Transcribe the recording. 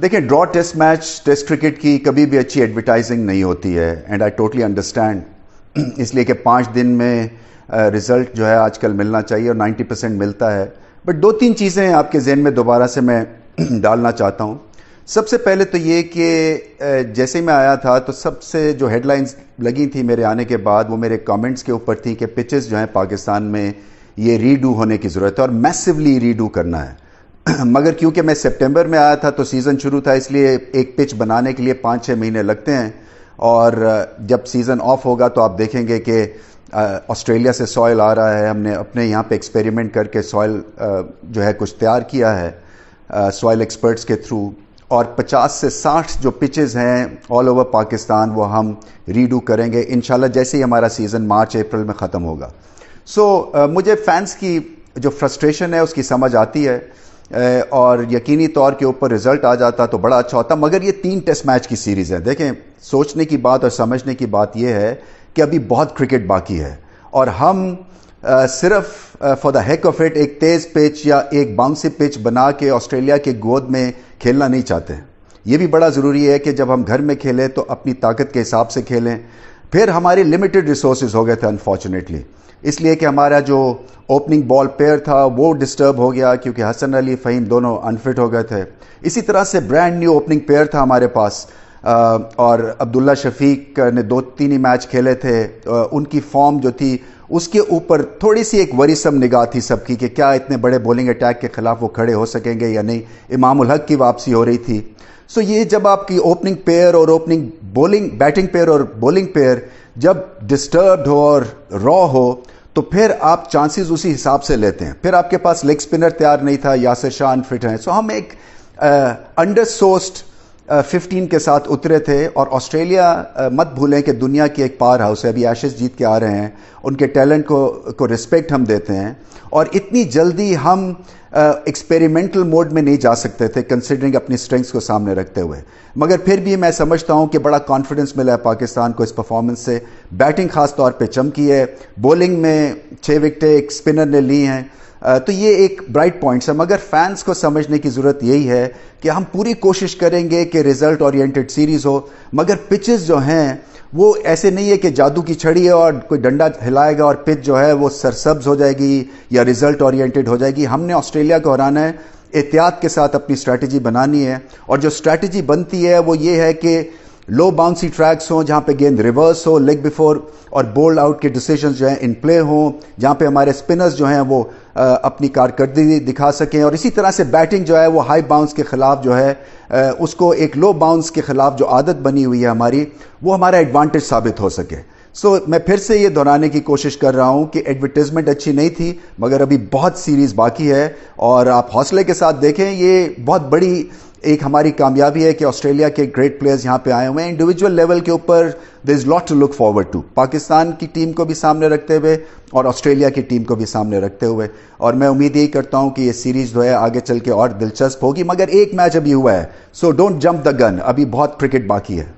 देखिए, draw test match test cricket की कभी भी अच्छी एडवर्टाइजिंग नहीं होती है, एंड आई टोटली अंडरस्टैंड। इसलिए कि 5 दिन में रिजल्ट जो है आजकल मिलना चाहिए और 90% मिलता है। बट 2-3 चीज़ें आपके जहन में दोबारा से मैं डालना चाहता हूँ। सबसे पहले तो ये कि जैसे ही मैं आया था तो सबसे जो हेडलाइंस लगी थी मेरे आने के बाद वो मेरे कमेंट्स के ऊपर थी कि पिचेस जो हैं पाकिस्तान में ये रीडू होने की ज़रूरत है और मैसिवली रीडू करना है। मगर क्योंकि मैं सितंबर में आया था तो सीज़न शुरू था, इसलिए एक पिच बनाने के लिए 5-6 महीने लगते हैं। और जब सीज़न ऑफ होगा तो आप देखेंगे कि ऑस्ट्रेलिया से सॉइल आ रहा है। हमने अपने यहाँ पे एक्सपेरिमेंट करके सॉइल जो है कुछ तैयार किया है सॉइल एक्सपर्ट्स के थ्रू, और 50 से 60 जो पिचेस हैं ऑल ओवर पाकिस्तान वो हम रीडू करेंगे इंशाल्लाह जैसे ही हमारा सीज़न मार्च अप्रैल में ख़त्म होगा। मुझे फैंस की जो फ्रस्ट्रेशन है उसकी समझ आती है, और यकीनी तौर के ऊपर रिजल्ट आ जाता तो बड़ा अच्छा होता। मगर ये 3 टेस्ट मैच की सीरीज़ है। देखें, सोचने की बात और समझने की बात यह है कि अभी बहुत क्रिकेट बाकी है और हम सिर्फ for the heck of it एक तेज़ पिच या एक बाउंसी पिच बना के ऑस्ट्रेलिया के गोद में खेलना नहीं चाहते। ये भी बड़ा ज़रूरी है कि जब हम घर में खेलें तो अपनी ताकत के हिसाब से खेलें। फिर हमारी लिमिटेड रिसोर्सेज हो गए थे अनफॉर्चुनेटली, इसलिए कि हमारा जो ओपनिंग बॉल पेयर था वो डिस्टर्ब हो गया क्योंकि हसन अली फ़हीम दोनों अनफिट हो गए थे। इसी तरह से ब्रांड न्यू ओपनिंग पेयर था हमारे पास, और अब्दुल्ला शफीक ने 2-3 ही मैच खेले थे। उनकी फॉर्म जो थी उसके ऊपर थोड़ी सी एक वरीसम निगाह थी सबकी कि क्या इतने बड़े बॉलिंग अटैक के खिलाफ वो खड़े हो सकेंगे या नहीं। इमाम उल हक की वापसी हो रही थी। ये जब आपकी ओपनिंग पेयर और बैटिंग पेयर और बॉलिंग पेयर जब डिस्टर्ब्ड हो और रॉ हो तो फिर आप चांसेस उसी हिसाब से लेते हैं। फिर आपके पास लेग स्पिनर तैयार नहीं था, यासिर शाह अनफिट हैं। हम एक अंडर सोर्स्ड 15 के साथ उतरे थे। और ऑस्ट्रेलिया मत भूलें कि दुनिया की एक पावर हाउस है, अभी एशेज जीत के आ रहे हैं, उनके टैलेंट को रिस्पेक्ट हम देते हैं। और इतनी जल्दी हम एक्सपेरिमेंटल मोड में नहीं जा सकते थे कंसिडरिंग अपनी स्ट्रेंथ्स को सामने रखते हुए। मगर फिर भी मैं समझता हूं कि बड़ा कॉन्फिडेंस मिला है पाकिस्तान को इस परफॉर्मेंस से। बैटिंग खास तौर पे चमकी है, बॉलिंग में 6 विकेटें एक स्पिनर ने ली हैं। तो ये एक ब्राइट पॉइंट्स है। मगर फैंस को समझने की ज़रूरत यही है कि हम पूरी कोशिश करेंगे कि रिजल्ट ओरिएंटेड सीरीज़ हो, मगर पिचेस जो हैं वो ऐसे नहीं है कि जादू की छड़ी है और कोई डंडा हिलाएगा और पिच जो है वो सरसब्ज हो जाएगी या रिजल्ट ओरिएंटेड हो जाएगी। हमने ऑस्ट्रेलिया को हराना है, एहतियात के साथ अपनी स्ट्रैटेजी बनानी है। और जो स्ट्रैटेजी बनती है वो ये है कि लो बाउंसी ट्रैक्स हों जहाँ पे गेंद रिवर्स हो, लेग बिफोर और बोल्ड आउट के डिसीजंस जो हैं इन प्ले हों, जहाँ पे हमारे स्पिनर्स जो हैं वो अपनी कारकर्दगी दिखा सकें। और इसी तरह से बैटिंग जो है वो हाई बाउंस के खिलाफ जो है उसको एक लो बाउंस के खिलाफ जो आदत बनी हुई है हमारी, वो हमारा एडवांटेज साबित हो सके। मैं फिर से ये दोहराने की कोशिश कर रहा हूँ कि एडवर्टाइजमेंट अच्छी नहीं थी, मगर अभी बहुत सीरीज़ बाकी है। और आप हौसले के साथ देखें, ये बहुत बड़ी एक हमारी कामयाबी है कि ऑस्ट्रेलिया के ग्रेट प्लेयर्स यहाँ पे आए हुए हैं। इंडिविजुअल लेवल के ऊपर there is lot to look forward to, Pakistan की टीम को भी सामने रखते हुए और ऑस्ट्रेलिया की टीम को भी सामने रखते हुए। और मैं उम्मीद यही करता हूँ कि ये सीरीज़ जो है आगे चल के और दिलचस्प होगी। मगर एक मैच अभी हुआ है, so don't jump the gun, अभी बहुत क्रिकेट बाकी है।